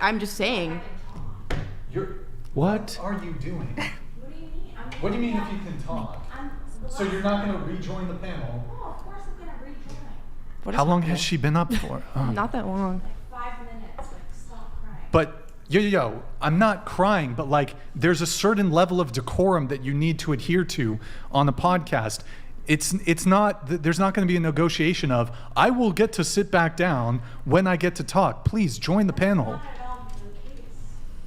I'm just saying. What are you doing? What do you mean if you can talk? So you're not going to rejoin the panel? Oh, of course I'm going to rejoin. How long has she been up for? Not that long. Like 5 minutes. Like, stop crying. But yo, I'm not crying, but like there's a certain level of decorum that you need to adhere to on a podcast. It's not, there's not going to be a negotiation of, I will get to sit back down when I get to talk. Please join the panel.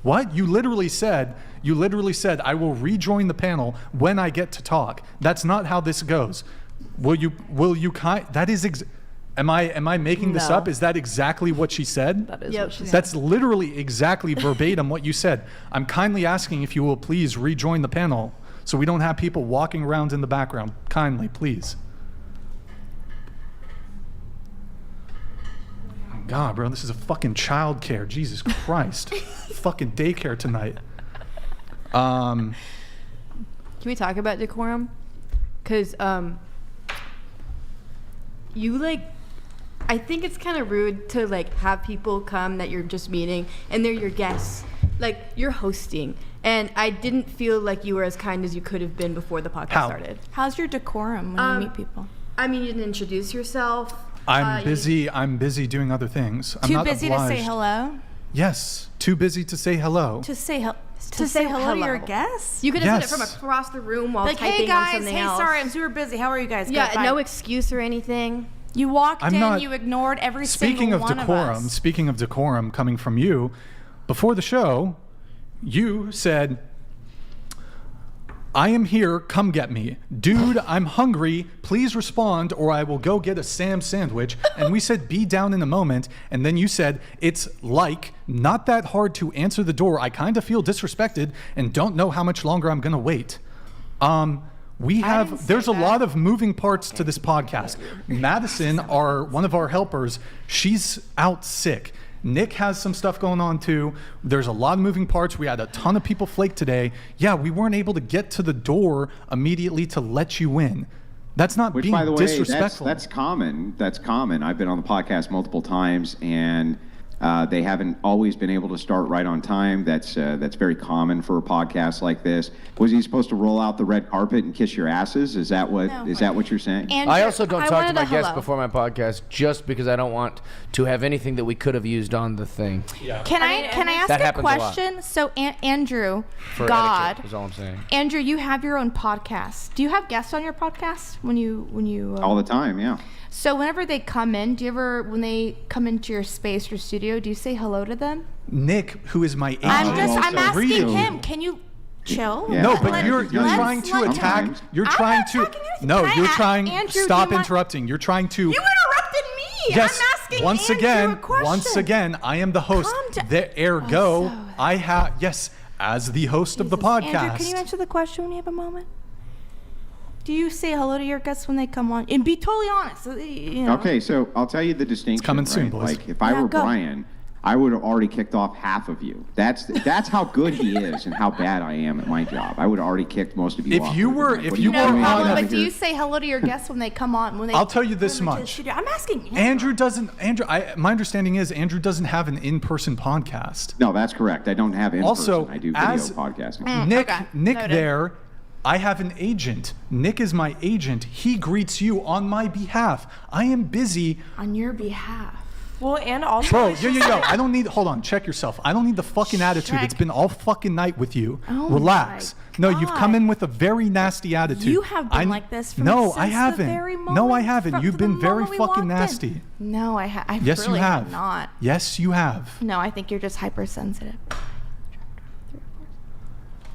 What? You literally said, I will rejoin the panel when I get to talk. That's not how this goes. That is, am I making this up? Is that exactly what she said? That is what she said. That's literally exactly verbatim what you said. I'm kindly asking if you will please rejoin the panel so we don't have people walking around in the background. Kindly, please. God, bro, this is a fucking childcare. Jesus Christ. Fucking daycare tonight. Can we talk about decorum? Because you like, I think it's kind of rude to like have people come that you're just meeting and they're your guests. Like, you're hosting. And I didn't feel like you were as kind as you could have been before the podcast started. How's your decorum when you meet people? I mean, you didn't introduce yourself. I'm busy doing other things. I'm not busy obliged. to say hello? Yes, too busy to say hello. To say hello to your guests? You could have said it from across the room while typing on something else. Sorry, I'm super busy. How are you guys? Yeah, no excuse or anything. You walked you ignored every single one of us. Speaking of decorum coming from you, before the show, you said, I am here, come get me. Dude, I'm hungry, please respond or I will go get a Sam sandwich. And we said, be down in a moment. And then you said, it's like not that hard to answer the door. I kind of feel disrespected and don't know how much longer I'm going to wait. There's a lot of moving parts to this podcast. Madison, one of our helpers, she's out sick. Nick has some stuff going on too. There's a lot of moving parts. We had a ton of people flake today. Yeah, we weren't able to get to the door immediately to let you in. That's not being disrespectful. That's common. That's common. I've been on the podcast multiple times, and they haven't always been able to start right on time. That's very common for a podcast like this. Was he supposed to roll out the red carpet and kiss your asses? Is that what you're saying? Andrew, I also don't talk to my guests before my podcast just because I don't want to have anything that we could have used on the thing. Yeah. Can I ask a question? So Andrew, for God, etiquette is all I'm saying. Andrew, you have your own podcast. Do you have guests on your podcast when you all the time? Yeah. So whenever they come in, when they come into your space or studio, do you say hello to them? Nick, who is my agent, I'm asking him. Can you chill? Yeah. No, but you're trying to attack. You're trying to. No, you're trying. Andrew, stop interrupting. You're trying to. You interrupted me. Yes. I'm asking once Andrew again, a question. once again, I am the host. Ergo, I have as the host of the podcast. Andrew, can you answer the question when you have a moment? Do you say hello to your guests when they come on? And be totally honest. You know. Okay, so I'll tell you the distinction. It's coming soon, boys. Like if I were Brian, I would have already kicked off half of you. That's how good he is and how bad I am at my job. I would have already kicked most of you off. But do you say hello to your guests when they come on? I'll tell you this much. I'm asking Andrew. My understanding is Andrew doesn't have an in-person podcast. No, that's correct. I don't have in-person. Also, I do video podcasting. Nick there. I have an agent. Nick is my agent. He greets you on my behalf. I am busy. On your behalf. Well, and also... Bro, yo. I don't need... Hold on. Check yourself. I don't need the fucking attitude. It's been all fucking night with you. Oh Relax. No, you've come in with a very nasty attitude. You have been like this from I haven't. The very moment. No, I haven't. You've been very fucking nasty. No, I yes, really you have. Not. Yes, you have. No, I think you're just hypersensitive.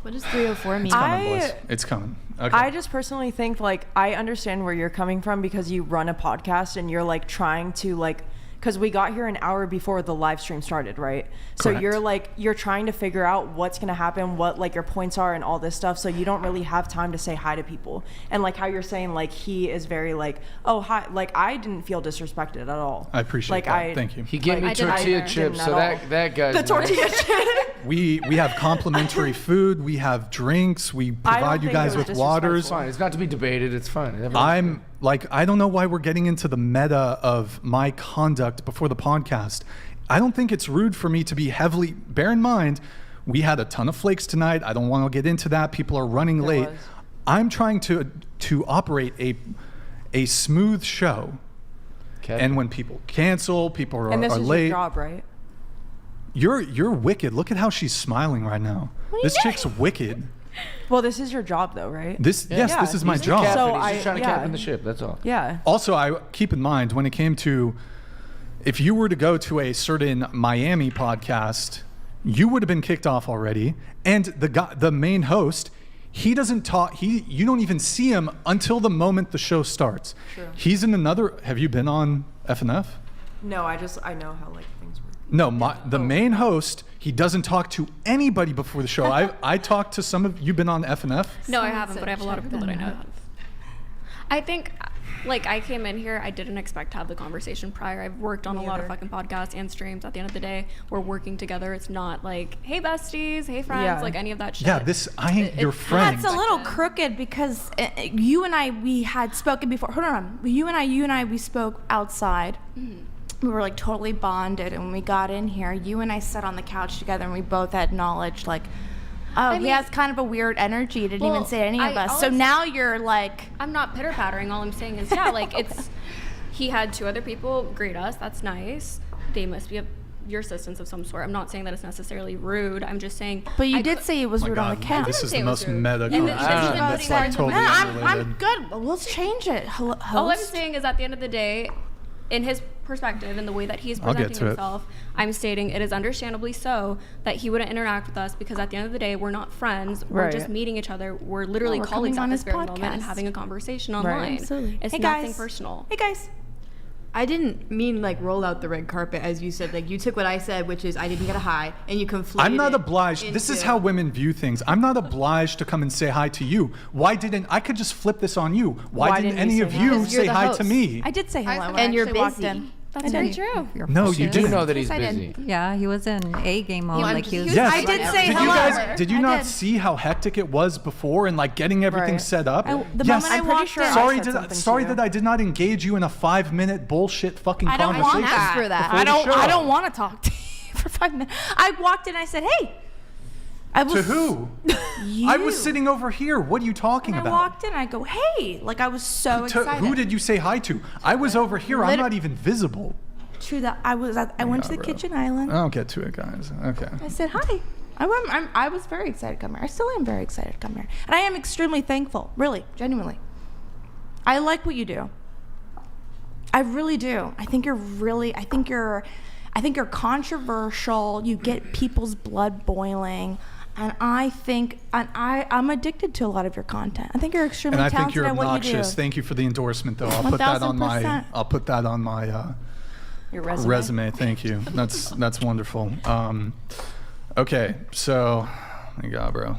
What does 304 mean? It's coming, boys. It's coming. Okay. I just personally think, like, I understand where you're coming from because you run a podcast and you're, like, trying to, like, because we got here an hour before the live stream started, right? So Correct. you're trying to figure out what's going to happen, what, like, your points are and all this stuff. So you don't really have time to say hi to people. And, like, how you're saying, like, he is very, like, oh, hi. Like, I didn't feel disrespected at all. I appreciate that. Thank you. He gave me tortilla chips, so that guy's the tortilla chips. We have complimentary food. We have drinks. We provide you guys with waters. It's fine. It's not to be debated. It's fine. I don't know why we're getting into the meta of my conduct before the podcast. I don't think it's rude for me to be heavily. Bear in mind, we had a ton of flakes tonight. I don't want to get into that. People are running late. was. I'm trying to operate a smooth show. Okay. And when people cancel, people are, And this are is late. your job, right? You're wicked. Look at how she's smiling right now. This chick's wicked. Well, this is your job, though, right? This Yeah, this is my he's the job. captain. Captain, So he's just trying to yeah. captain the ship. That's all. Yeah. Also, I keep in mind when it came to, if you were to go to a certain Miami podcast, you would have been kicked off already. And the main host, he doesn't talk. You don't even see him until the moment the show starts. True. He's in another. Have you been on FNF? No, I know how like things work. No, the main host. He doesn't talk to anybody before the show. I talked to some of. You've been on FNF? No, I haven't, but I have a lot of people that I know have. I think, like, I came in here, I didn't expect to have the conversation prior. I've worked on a lot of fucking podcasts and streams. At the end of the day, we're working together. It's not like, hey, besties, hey, friends, Yeah. like any of that shit. Yeah, I ain't your friend. That's a little crooked because you and I, we had spoken before. Hold on. You and I, we spoke outside. We were like totally bonded, and when we got in here, you and I sat on the couch together, and we both had knowledge like, oh, he mean- has kind of a weird energy. Didn't Well, even say any of us. all So I'm now you're like, I'm not pitter pattering. All I'm saying is, yeah, like he had 2 other people greet us. That's nice. They must be your assistants of some sort. I'm not saying that it's necessarily rude. I'm just saying. but you I did cou- say it was Oh my rude on the God, couch. this is say the it was most rude. meta And then conversation. even That's putting like words in totally my mouth. unrelated. I'm good. Let's change it. Host? All I'm saying is, at the end of the day, in his perspective and the way that he's I'll get presenting to it. himself, I'm stating it is understandably so that he wouldn't interact with us because at the end of the day, we're not friends. We're Right. just meeting each other. We're literally we're colleagues coming at on this his very moment and podcast. having a conversation online. Absolutely. It's Hey, nothing guys. personal. Hey guys. I didn't mean like roll out the red carpet as you said. Like you took what I said, which is I didn't get a hi, and you conflated. I'm not it obliged. This is into- how women view things. I'm not obliged to come and say hi to you. Why didn't I could just flip this on you? Why didn't didn't any you of say you hi? Because you're say the hi to host. me? I did say hello when And I you're actually walked busy. in. That's very true. No, you You didn't. know that he's Yes, I busy. did. Yeah, he was in A game mode. Like he was. Yes. I did say Did hello. you guys? Did you I not did. see how hectic it was before and like getting everything Right. set up? The yes. moment I I'm pretty walked sure in, I Sorry, said something to sorry you. that I did not engage you in a 5-minute bullshit fucking I don't conversation. want that. for that. before the show. I don't want to talk to you for 5 minutes. I walked in. I said, "Hey." I was To who? You. I was sitting over here. What are you talking And I about? walked in. I go, "Hey!" Like I was so To excited. who did you say hi to? I was over here. I'm Lit- not even visible. To the I was at, I went to the bro. kitchen island. I'll get to it, guys. Okay. I said hi. I was very excited to come here. I still am very excited to come here, and I am extremely thankful. Really, genuinely. I like what you do. I really do. I think you're controversial. You get people's blood boiling. And I'm addicted to a lot of your content. I think you're extremely And I think talented you're at what you obnoxious. do. Thank you for the endorsement, though. I'll put that on my. 1000%. I'll put that on my Your resume. resume. Thank you. That's wonderful. Okay, so, oh my God, bro.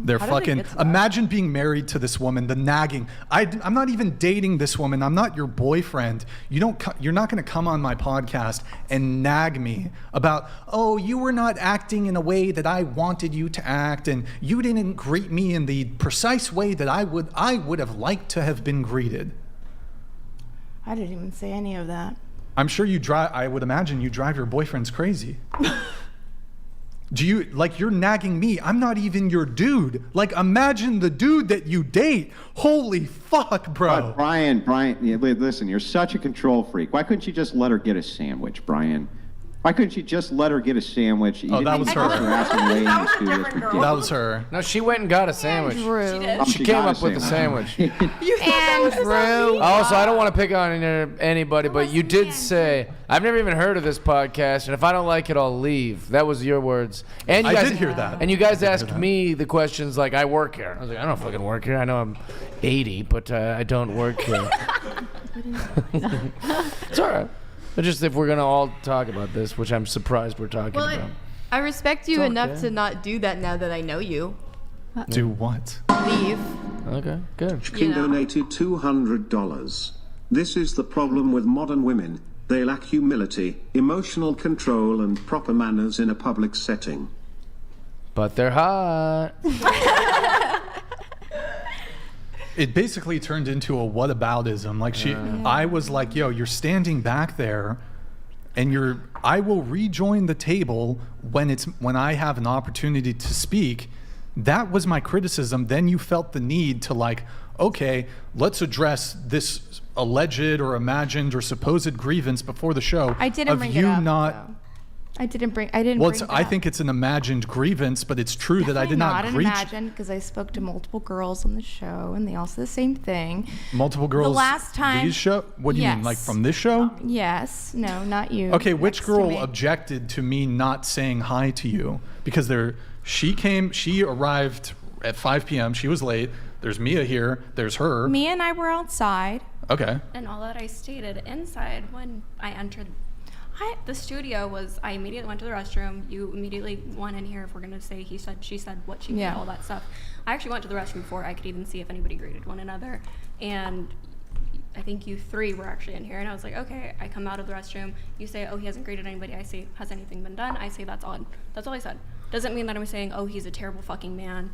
They're How did they fucking. get to that? Imagine being married to this woman. The nagging. I'm not even dating this woman. I'm not your boyfriend. You're not going to come on my podcast and nag me about. Oh, you were not acting in a way that I wanted you to act, and you didn't greet me in the precise way that I would have liked to have been greeted. I didn't even say any of that. I'm sure you drive. I would imagine you drive your boyfriends crazy. Do you you're nagging me? I'm not even your dude. Like, imagine the dude that you date. Holy fuck, bro. Brian, yeah, listen, you're such a control freak. Why couldn't you just let her get a sandwich, Brian? Why couldn't you just let her get a sandwich? You Oh, didn't that was even her. put her ass in the ladies' was a studio. different girl. That was her. No, she went and got a sandwich. Andrew. She got came a up with a sandwich. Andrew. Also, I don't want to pick on anybody, but you did say, I've never even heard of this podcast, and if I don't like it, I'll leave. That was your words. And you I guys, did hear that. And you guys I did hear asked that. me the questions like, I work here. I was like, I don't fucking work here. I know I'm 80, but I don't work here. It's all right. But just if we're going to all talk about this, which I'm surprised we're talking Well, about. I respect you It's enough okay. to not do that now that I know you. Do what? Leave. Okay, good. King donated $200. This is the problem with modern women. They lack humility, emotional control, and proper manners in a public setting. But they're hot. It basically turned into a whataboutism. Like I was like, yo, you're standing back there. and I will rejoin the table when I have an opportunity to speak. That was my criticism. Then you felt the need to like, okay, let's address this alleged or imagined or supposed grievance before the show. I didn't of bring you it up. not. though. I didn't bring it I up. think it's an imagined grievance, but it's true that I did not Definitely breach. not imagined, because I spoke to multiple girls on the show, and they all said the same thing. Multiple girls. The last time. These show. What do you mean, like Yes. from this show? Yes. No, not you. Okay, which Next to girl me. objected to me not saying hi to you? Because she arrived at 5 p.m. She was late. There's Mia here. There's her. Mia and I were outside. Okay. And all that I stated inside when I entered the studio was I immediately went to the restroom. You immediately went in here. If we're going to say he said, she said, what she Yeah. did, all that stuff. I actually went to the restroom before I could even see if anybody greeted one another. And I think you three were actually in here. And I was like, okay, I come out of the restroom. You say, oh, he hasn't greeted anybody. I say, has anything been done? I say, that's odd. That's all I said. Doesn't mean that I'm saying, oh, he's a terrible fucking man.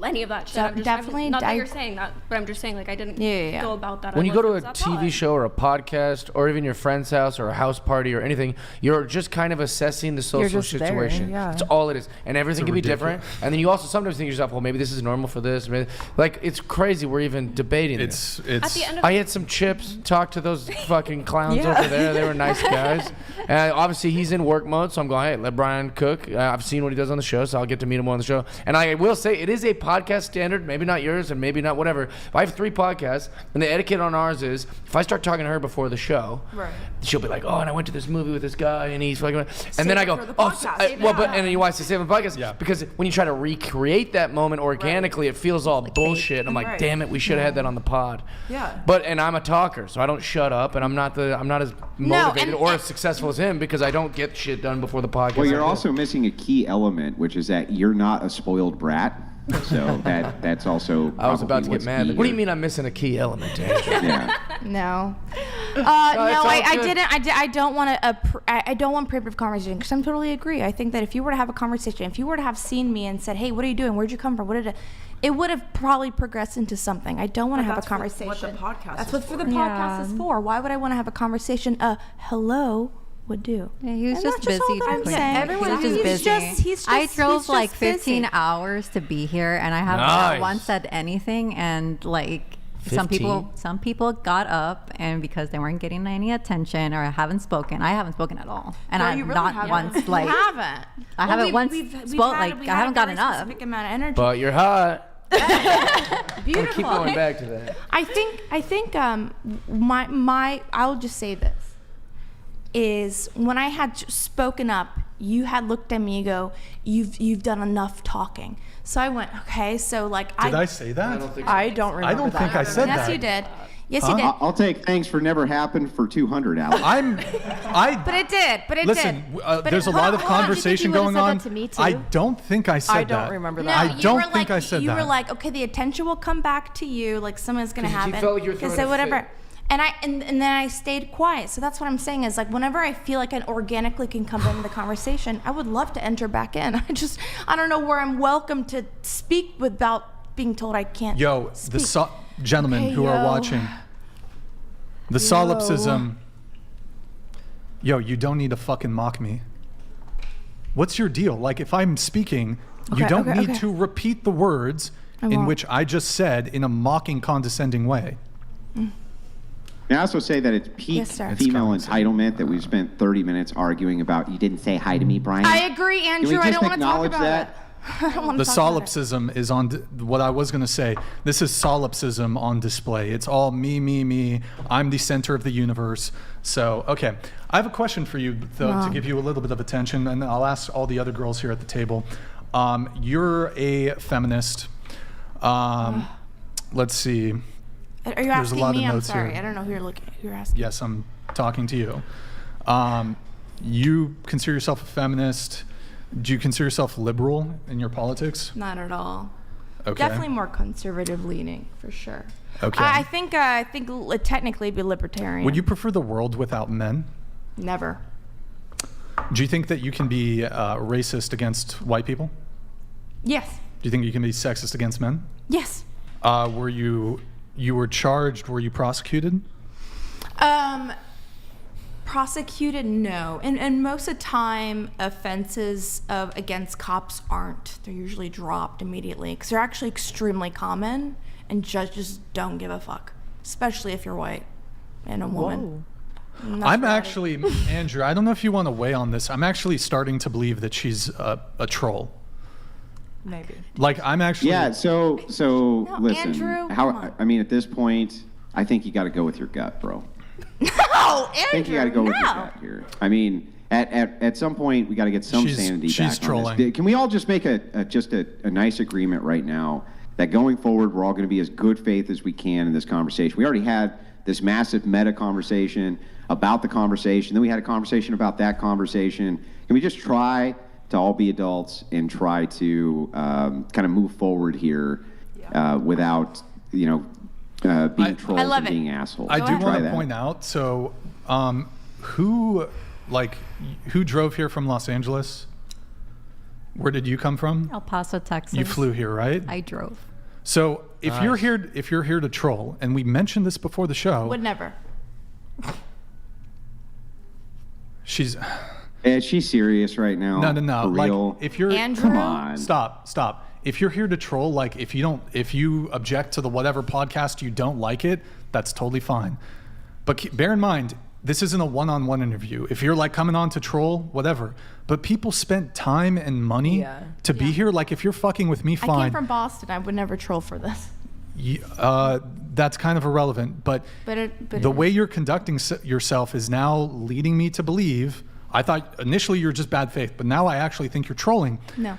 Any of that shit. I'm just, Definitely, not that I- you're saying that, but I'm just saying, like, I didn't Yeah. go about that. When you go to a That's TV odd. show or a podcast or even your friend's house or a house party or anything, you're just kind of assessing the social just there, situation. yeah. That's all it is. And everything can be different. And then you also sometimes think to yourself, well, maybe this is normal for this. Maybe, like, it's crazy we're even debating this. At the end of I had some chips, talked to those fucking clowns Yeah. over there. They were nice guys. And obviously he's in work mode, so I'm going, hey, let Brian cook. I've seen what he does on the show, so I'll get to meet him on the show. And I will say it is a podcast standard, maybe not yours and maybe not whatever. If I have 3 podcasts, and the etiquette on ours is if I start talking to her before the show, Right. she'll be like, oh, and I went to this movie with this guy, and he's fucking, and Save then I it go, for the oh, podcast. well, but, and then you watch the save the podcast, Yeah. because when you try to recreate that moment organically, it feels all bullshit. I'm like, Right. damn it, we should have had that on the pod. Yeah. But and I'm a talker, so I don't shut up, and I'm not as motivated or as successful as him because I don't get shit done before the podcast. Well, you're also missing a key element, which is that you're not a spoiled brat. So that's also. I was about to probably get what's mad. key What do you here. mean I'm missing a key element, Andrew? Yeah. No. it's No, all I good. didn't. I don't want I don't want pre-approved conversation, because I totally agree. I think that if you were to have a conversation, if you were to have seen me and said, hey, what are you doing? Where'd you come from? What did it would have probably progressed into something. I don't want to But have a that's conversation. what the podcast That's is what for the for. podcast is Yeah. for. Why would I want to have a conversation? Hello would do. Yeah, he was And just that's all busy. that I'm between- saying. he was He's just busy. he's I just- drove he's like just 15 busy. hours to be here, and I haven't Nice. once said anything. And like 15? some people got up, and because they weren't getting any attention or haven't spoken, I haven't spoken at all. And No, I'm you really not haven't. once like I haven't. I haven't once spoke, like, I haven't gotten up. Specific amount of energy. But you're hot. Beautiful. Keep going back to that. I think my I'll just say this is when I had spoken up, you had looked at me and go, you've done enough talking. So I went, okay, so like Did I say that? I don't remember I don't that. think I said yes that. you did. Yes Huh? you did. I'll take thanks for never happened for 200, Alex. But it did. But it Listen, did. But there's it- a lot of hold on, do you think conversation you would've going said on. that to me, too? I don't think I said that. I don't remember No, that. I you don't were think like, I said you that. were like, okay, the attention will come back to you, like something's gonna 'Cause you happen. felt like you were throwing so a whatever. fit. And then I stayed quiet. So that's what I'm saying is like whenever I feel like I organically can come into the conversation, I would love to enter back in. I don't know where I'm welcome to speak without being told I can't. Yo, speak. gentlemen Okay, who are yo. watching, the solipsism. Yo, you don't need to fucking mock me. What's your deal? Like, if I'm speaking, you Okay, don't okay, need okay. to repeat the words in won't. which I just said in a mocking, condescending way. I also say that it's peak Yes, sir. female entitlement that we've spent 30 minutes arguing about. You didn't say hi to me, Brian. I agree, Andrew. Can we I just don't want to talk acknowledge about that? it. I don't want The to talk about it. solipsism is on what I was going to say. This is solipsism on display. It's all me, me, me. I'm the center of the universe. So, okay. I have a question for you, though, to give you a little bit of attention, and I'll ask all the other girls here at the table. You're a feminist. Let's see. Are you There's a asking lot of me? I'm notes sorry. here. I don't know who you're looking. Who you're asking. Yes, I'm talking to you. You consider yourself a feminist. Do you consider yourself liberal in your politics? Not at all. Okay. Definitely more conservative leaning, for sure. Okay. I think technically be libertarian. Would you prefer the world without men? Never. Do you think that you can be racist against white people? Yes. Do you think you can be sexist against men? Yes. Were you were charged? Were you prosecuted? Prosecuted, no. And most of the time, offenses against cops aren't. They're usually dropped immediately because they're actually extremely common, and judges don't give a fuck, especially if you're white and a woman. I'm actually, Andrew, I don't know if you want to weigh on this. I'm actually starting to believe that she's a troll. Maybe. Like, I'm actually... Yeah, so listen. Andrew, come on. I mean, at this point, I think you got to go with your gut, bro. No, Andrew, I think you got to go with your gut here. I mean, at some point, we got to get some sanity she's back trolling. on this. Can we all just make a nice agreement right now that going forward, we're all going to be as good faith as we can in this conversation? We already had this massive meta conversation about the conversation. Then we had a conversation about that conversation. Can we just try to all be adults and try to kind of move forward here without, being trolls and being assholes? I do want to point out, so who drove here from Los Angeles? Where did you come from? El Paso, Texas. You flew here, right? I drove. So if you're here to troll, and we mentioned this before the show, Would never. she's Is she serious right now? no. For Like, real? if you're Andrew? Come on. Stop. If you're here to troll, like if you object to the whatever podcast, you don't like it, that's totally fine. But bear in mind, this isn't a one-on-one interview. If you're like coming on to troll, whatever. But people spent time and money to be here. Like, if you're fucking with me, I fine. came from Boston. I would never troll for this. That's kind of irrelevant. But the way you're conducting yourself is now leading me to believe. I thought initially you're just bad faith, but now I actually think you're trolling. No.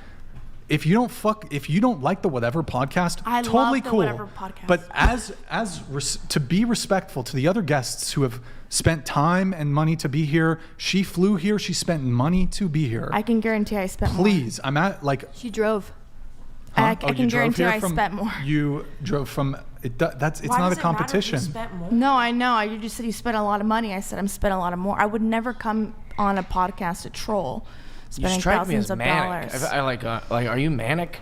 If you don't like the whatever podcast, I totally love the cool. whatever podcast. But to be respectful to the other guests who have spent time and money to be here, she flew here. She spent money to be here. I can guarantee I spent more. Please, I'm at like. She drove. I You can drove guarantee here I from- spent more. You drove from. It's Why not does a it matter if you competition. spent more? No, I know. You just said you spent a lot of money. I said I'm spending a lot of more. I would never come on a podcast to troll, You spending strike me thousands as of manic. dollars. I like are you manic?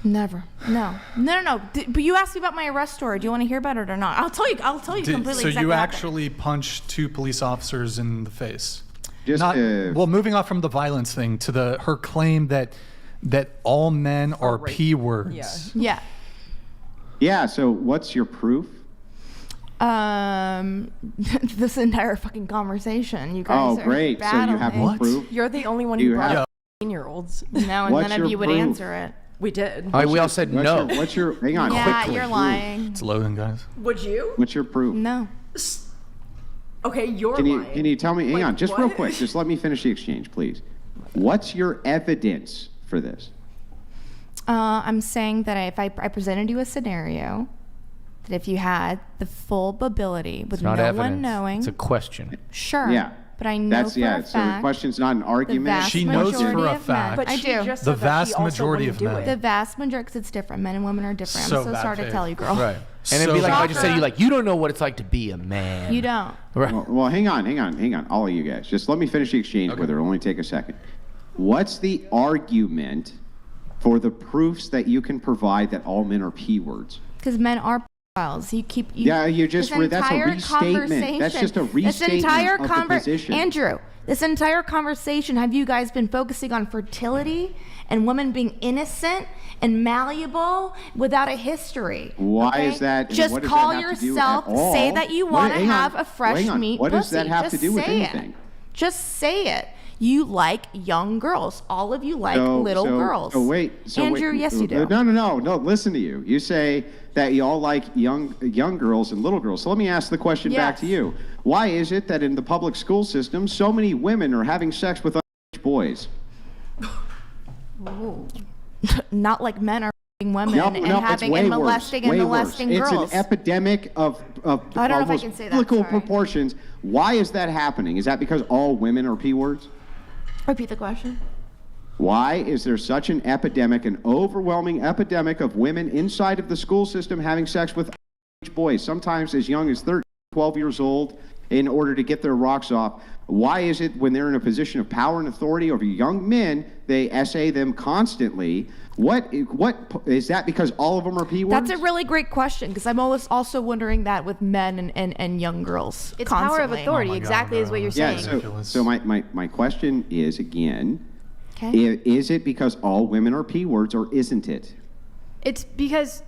Never. No. But you asked me about my arrest story. Do you want to hear about it or not? I'll tell you completely So exactly you what happened. actually punched 2 police officers in the face. Just Well, moving off from the violence thing to her claim that all men are P words. Yeah. Yeah, so what's your proof? This entire fucking conversation. You guys Oh, are great. So you battling. have no proof? You're the only one You who brought have- 18-year-olds. No, and What's none of your you would proof? answer it. We did. All right, we all said no. Hang on. Yeah, quickly. you're lying. It's loading, guys. Would you? What's your proof? No. Okay, you're Can lying. you tell me? Hang Like, on, just real what? quick. Just let me finish the exchange, please. What's your evidence for this? I'm saying that if I presented you a scenario, that if you had the full ability with It's no not evidence. one knowing, It's a question. sure. Yeah. But I know That's for yeah. a So the fact question's not an argument. vast She knows for majority a of fact. men, But I she do. just The said that she vast also majority wouldn't of do men. it. The vast majority, because it's different. Men and women are different. So I'm so bad sorry to faith. tell you, girl. Right. And it'd So be like if I bad. just said you like you don't know what it's like to be a man. You don't. Right. Well, hang on, all of you guys. Just let me finish the exchange with her. It'll only take a second. What's the argument for the proofs that you can provide that all men are P words? Because men are pedophiles. Yeah, you just this that's a entire restatement. That's just a conversation- restatement this entire of the position. Andrew, this entire conversation, have you guys been focusing on fertility and women being innocent and malleable without a history? Why okay? is that? Just what does call that have to do yourself, at all? say that you What- want to hang on, have a fresh hang on. meat What pussy. does that have to Just do with say anything? it. Just say it. You like young girls. All of you like little girls. Andrew, yes you do. No. Listen to you. You say that you all like young girls and little girls. So let me ask the question back to you. Why is it that in the public school system, so many women are having sex with underage boys? Not like men are f***ing women and it's having way and worse, molesting and way molesting worse. girls. It's an epidemic of I don't know if I almost can say that, biblical sorry. proportions. Why is that happening? Is that because all women are P words? Repeat the question. Why is there such an epidemic, an overwhelming epidemic of women inside of the school system having sex with underage boys, sometimes as young as 13, 12 years old, in order to get their rocks off. Why is it when they're in a position of power and authority over young men, they essay them constantly? What is that because all of them are P words? That's a really great question because I'm always also wondering that with men and young girls. It's constantly. power of authority, Oh my exactly God, is what you're Yeah, saying. so my question is again, Okay. is it because all women are P words or isn't it? It's because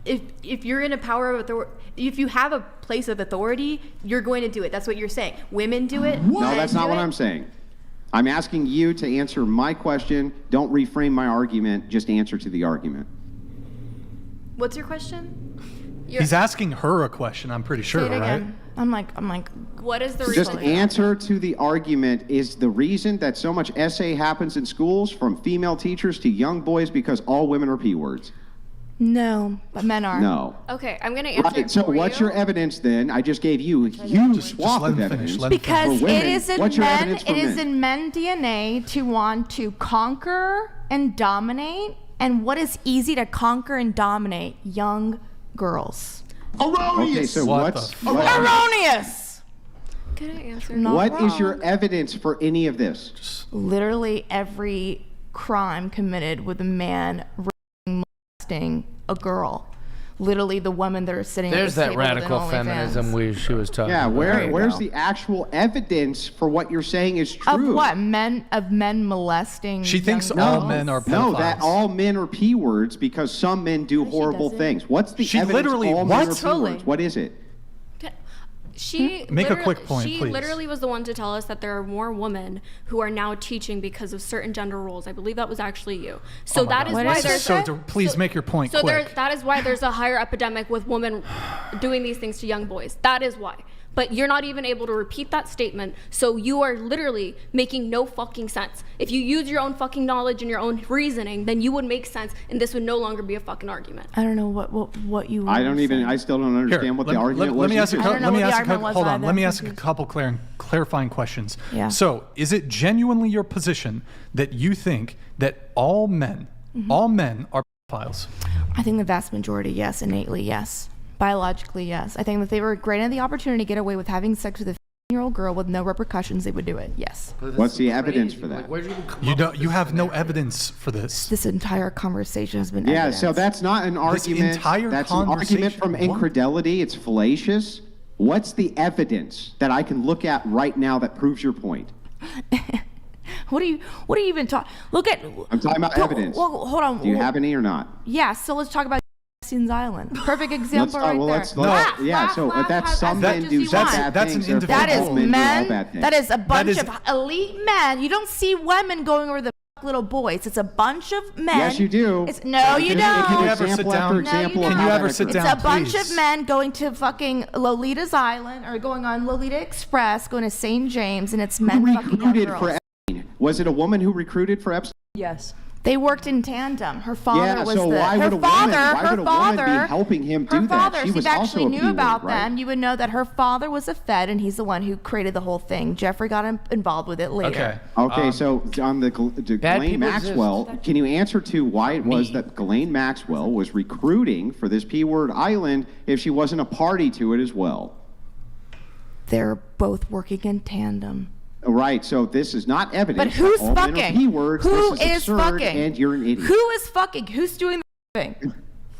if you're in a power of authority, if you have a place of authority, you're going to do it. That's what you're saying. Women do it. No, that's not what I'm saying. I'm asking you to answer my question. Don't reframe my argument. Just answer to the argument. What's your question? He's asking her a question, I'm pretty sure, Say it right? again. I'm like, What is the Just reason? answer to the argument. Is the reason that so much essay happens in schools from female teachers to young boys because all women are P words? no, but men are. No. Okay, I'm gonna answer. Right, so for what's you. your evidence then? I just gave you a huge Just swath let of him finish. evidence. Let him Because For women, it is in what's your men. evidence for It is men? in men DNA to want to conquer and dominate. And what is easy to conquer and dominate? Young girls. Okay, so What what's the Erroneous. Can I answer? Not what is wrong. your evidence for any of this? Literally every crime committed with a man raping, molesting a girl. Literally the women that are sitting There's at the that table radical with an OnlyFans. feminism she was talking Yeah, about. where's go. the actual evidence for what you're saying is Of true? what? Men molesting. She thinks young all girls? men are pedophiles. No, that all men are P words because some men do horrible doesn't. things. What's the She evidence literally- all men what? are P Totally. words? What is it? She Make a literally- quick point, She please. literally was the one to tell us that there are more women who are now teaching because of certain gender roles. I believe that was actually you. So Oh my that God. is What why is there's it? Please make your point so quick. that is why there's a higher epidemic with women doing these things to young boys. That is why. But you're not even able to repeat that statement, so you are literally making no fucking sense. If you use your own fucking knowledge and your own reasoning, then you would make sense, and this would no longer be a fucking argument. I don't know what you. I were don't even. saying. I still don't understand what the argument was. Let me ask either. a I don't know let me what the ask a argument couple, was hold on. either. Let me I'm ask a confused. couple clarifying questions. Yeah. So, is it genuinely your position that you think that all men are pedophiles? I think the vast majority, yes, innately, yes, biologically, yes. I think that they were granted the opportunity to get away with having sex with a 15-year-old girl with no repercussions, they would do it. Yes. What's the evidence for that? Where'd you even come You up don't. with You this have no scenario? evidence for this. This entire conversation has been. Yeah, evidence. so that's not an argument. entire That's an argument conversation- from what? incredulity. It's fallacious. What's the evidence that I can look at right now that proves your point? What are you even talking? Look at. I'm talking about evidence. Well, hold on. Do you Well, have any or not? Yeah. So let's talk about Scenes Island. Perfect example right there. Let's Laugh, yeah. laugh, So laugh, that's have some as men much do as you some want. bad That's things. an therefore That individual all is men do all men. bad things. That is a bunch is- of elite men. You don't see women going over the little boys. It's a bunch of men. Yes, you do. It's, no, you don't. Can you ever sit Example down? after No, you example don't. of Can you how ever that sit occurs. It's down? a bunch please. of men going to fucking Lolita's Island or going on Lolita Express, going to St. James, and it's Who men fucking young recruited girls. for Epstein? Was it a woman who recruited for Epstein? Yes. They worked in tandem. Her father Yeah, was so why her would a father. woman- why her would a woman be father helping him her do that? father. She If was you also actually a knew P-word, about right? them, you would know that her father was a Fed, and he's the one who created the whole thing. Jeffrey got involved with it later. Okay. Okay, so on the bad Ghislaine people Maxwell, exist. can you answer to why it was Me. that Ghislaine Maxwell was recruiting for this P-word island if she wasn't a party to it as well? They're both working in tandem. Right, so this is not evidence. But who's that all men are fucking? P-words. Who This is is absurd, fucking? And you're an idiot. Who is fucking? Who's doing the thing?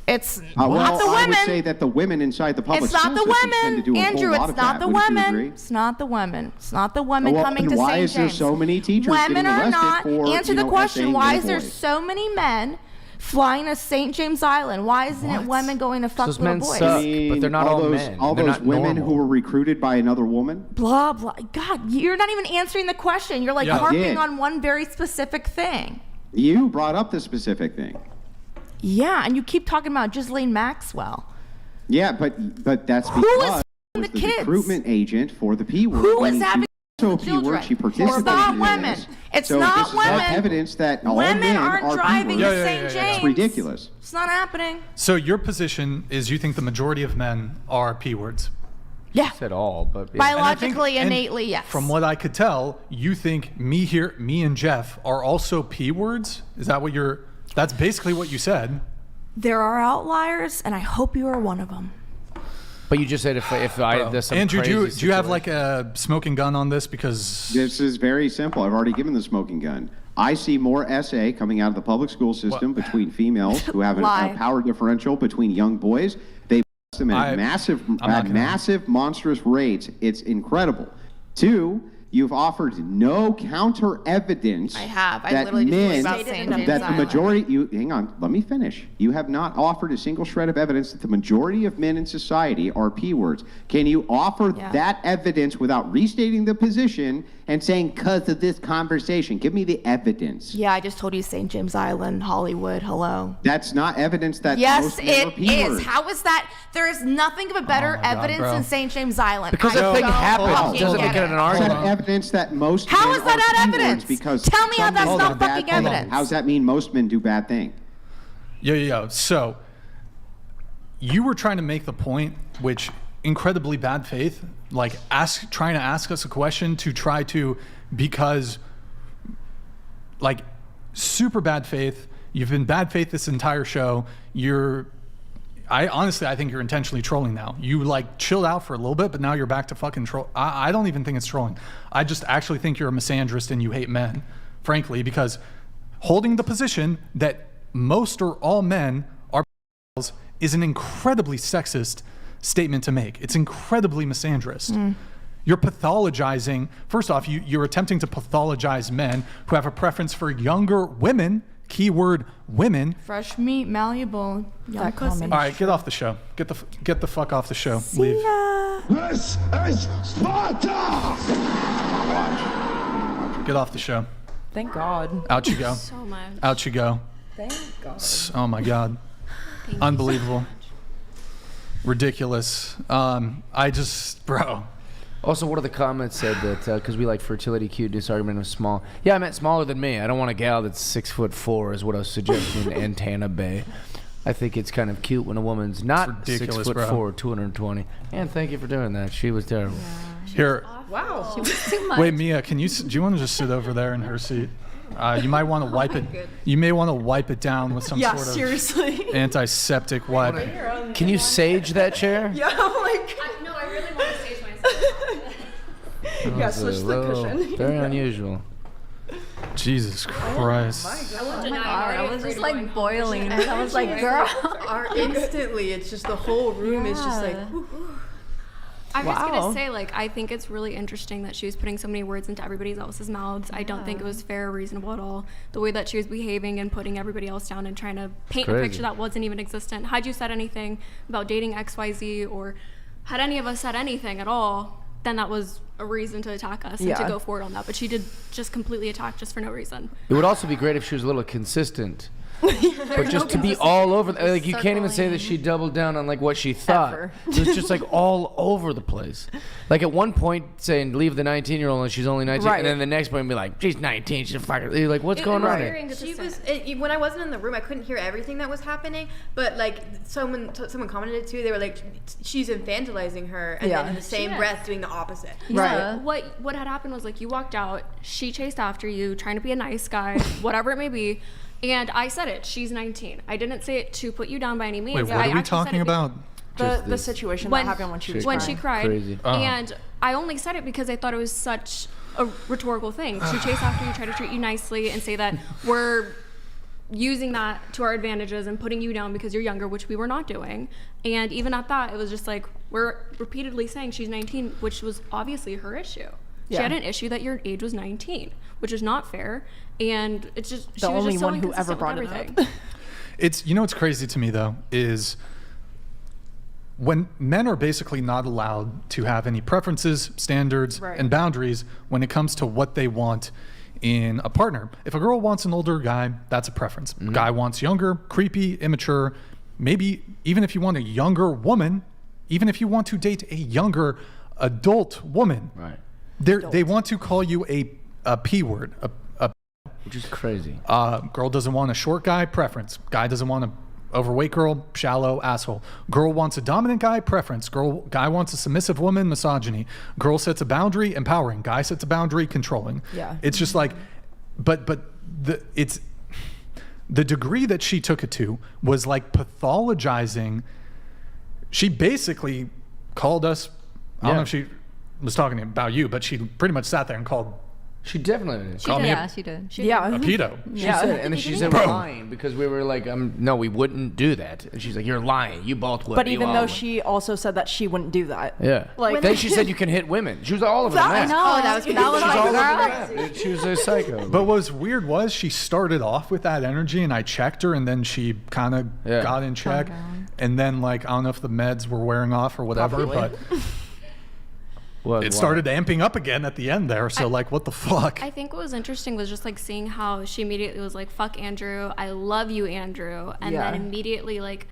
It's Well, not the I women. would say that the women inside the public It's not school the system tend to women, do a Andrew. whole lot It's of not that. the Wouldn't you women. agree? It's not the women. It's not the women Well, coming to then why St. is there James. so many teachers Women getting are arrested not. for, Answer you the know, question. essaying Why little is there boys? so many men flying to St. James Island? Why isn't it women going to fuck Those little men boys? suck. I mean, But they're not all those, men. All They're those not women normal. who were recruited by another woman? Blah blah. God, you're not even answering the question. You're like Yeah. harping did. on one very specific thing. You brought up the specific thing. Yeah, and you keep talking about Ghislaine Maxwell. Yeah, but that's Who because is she the was the kids? recruitment agent for the P word. Who I is mean, having she was also a P children? word. She It's participated not in women. this. It's so not this is women. not evidence that all Women men aren't are driving P to words. St. James. It's ridiculous. It's not happening. So your position is you think the majority of men are P words. Yeah. Said all, but yeah. And I think- Biologically, and innately, yes. From what I could tell, you think me and Jeff are also P words? Is that what you're, that's basically what you said. There are outliers, and I hope you are one of them. But you just said if I there's some Andrew, do crazy you have situation. like a smoking gun on this? Because This is very simple. I've already given the smoking gun. I see more SA coming out of the public school system between females who have a power differential between young boys. They them at massive, monstrous rates. It's incredible. 2, you've offered no counter evidence. I have. I that literally just men, was about St. James that the Island. majority. Hang on. Let me finish. You have not offered a single shred of evidence that the majority of men in society are P words. Can you offer that evidence without restating the position and saying because of this conversation? Give me the evidence. Yeah, I just told you St. James Island, Hollywood. Hello. That's not evidence that Yes, most men are it P is. words. How is that? There is nothing of a better my God, evidence bro. in St. James Island. Because I the thing don't happens fucking doesn't get make it an it. argument. That's evidence that most How men is that are not P words evidence? because Tell me how some that's men not do bad fucking things. evidence. How's that mean most men do bad things? Yo. So you were trying to make the point, which incredibly bad faith, like trying to ask us a question to try to, because like super bad faith. You've been bad faith this entire show. I think you're intentionally trolling now. You like chilled out for a little bit, but now you're back to fucking troll. I don't even think it's trolling. I just actually think you're a misandrist and you hate men, frankly, because holding the position that most or all men are is an incredibly sexist statement to make. It's incredibly misandrist. You're pathologizing. First off, you're attempting to pathologize men who have a preference for younger women, keyword women. Fresh meat, malleable, young pussy. All right, get off the show. Get the fuck off the show. Leave. This is Sparta! Get off the show. Thank God. Out you go. So much. Out you go. Thank God. Oh my God. Unbelievable. Ridiculous. Bro. Also, one of the comments said that because we like fertility cuteness argument of small. Yeah, I meant smaller than me. I don't want a gal that's 6'4" is what I was suggesting in Antenna Bay. I think it's kind of cute when a woman's not ridiculous, 6'4", 220. And thank you for doing that. She was terrible. Here. Wow. Too much. Wait, Mia, do you want to just sit over there in her seat? You might want to wipe it. You may want to wipe it down with some Yeah, sort of seriously. antiseptic wipe. Can you sage that chair? Yeah, like. No, I really want to stage myself. Yeah, That's switch a the little- cushion. Very unusual. Jesus Christ. Oh my God, I was just like boiling. I was like, girl. Instantly, it's just the whole room is just like. I'm just Wow. gonna say, like, I think it's really interesting that she was putting so many words into everybody else's mouths. I don't think it was fair or reasonable at all. The way that she was behaving and putting everybody else down and trying to paint a crazy. picture that wasn't even existent. Had you said anything about dating XYZ or had any of us said anything at all, then that was a reason to attack us and Yeah. to go forward on that. But she did just completely attack just for no reason. It would also be great if she was a little consistent. But just to be all over, like you can't even say that she doubled down on like what she thought. Ever. It was just like all over the place. Like at one point saying leave the 19-year-old and she's only 19, Right. and then the next point be like she's 19, she's a fucker. You're like what's going on Very here? inconsistent. When I wasn't in the room, I couldn't hear everything that was happening. But like someone commented too. They were like, she's evangelizing her, and Yeah. then in the same She is. breath doing the opposite. Right. What had happened was like you walked out, she chased after you, trying to be a nice guy, whatever it may be. And I said it. She's 19. I didn't say it to put you down by any means. Wait, what I are we actually said talking it about? The this. situation when- that happened when she was when crying. she cried. Crazy. And I only said it because I thought it was such a rhetorical thing. She chased after you, try to treat you nicely, and say that we're using that to our advantages and putting you down because you're younger, which we were not doing. And even at that, it was just like we're repeatedly saying she's 19, which was obviously her issue. She Yeah. had an issue that your age was 19, which is not fair. And it's just she The was only just so one who ever inconsistent with brought it everything. up. It's, you know what's crazy to me though is when men are basically not allowed to have any preferences, standards, Right. and boundaries when it comes to what they want in a partner. If a girl wants an older guy, that's a preference. Guy wants younger, creepy, immature. Maybe even if you want a younger woman, even if you want to date a younger adult woman, Right. they want to call you a P word. Which is crazy. Girl doesn't want a short guy, preference. Guy doesn't want a overweight girl, shallow, asshole. Girl wants a dominant guy, preference. Guy wants a submissive woman, misogyny. Girl sets a boundary, empowering. Guy sets a boundary, controlling. Yeah. It's just like, but it's the degree that she took it to was like pathologizing. She basically called us. I don't Yeah. know if she was talking about you, but she pretty much sat there and called She definitely did. called me Yeah, a she did. Yeah. pedo. She said, and then she said we're lying because we were like, no, we wouldn't do that. And she's like, you're lying. You both would. But You even all though would." she also said that she wouldn't do that. Yeah. Like- then she said you can hit women. She was all over the That- map. I know. Oh, that was She was all over the like, map. She was a psycho. But what was weird was she started off with that energy, and I checked her, and then she kind of Yeah. got in check. And then, like, I don't know if the meds were wearing off or whatever, but it started amping up again at the end there. So, like, what the fuck? I think what was interesting was just like seeing how she immediately was like, fuck Andrew, I love you, Andrew. And Yeah. then immediately like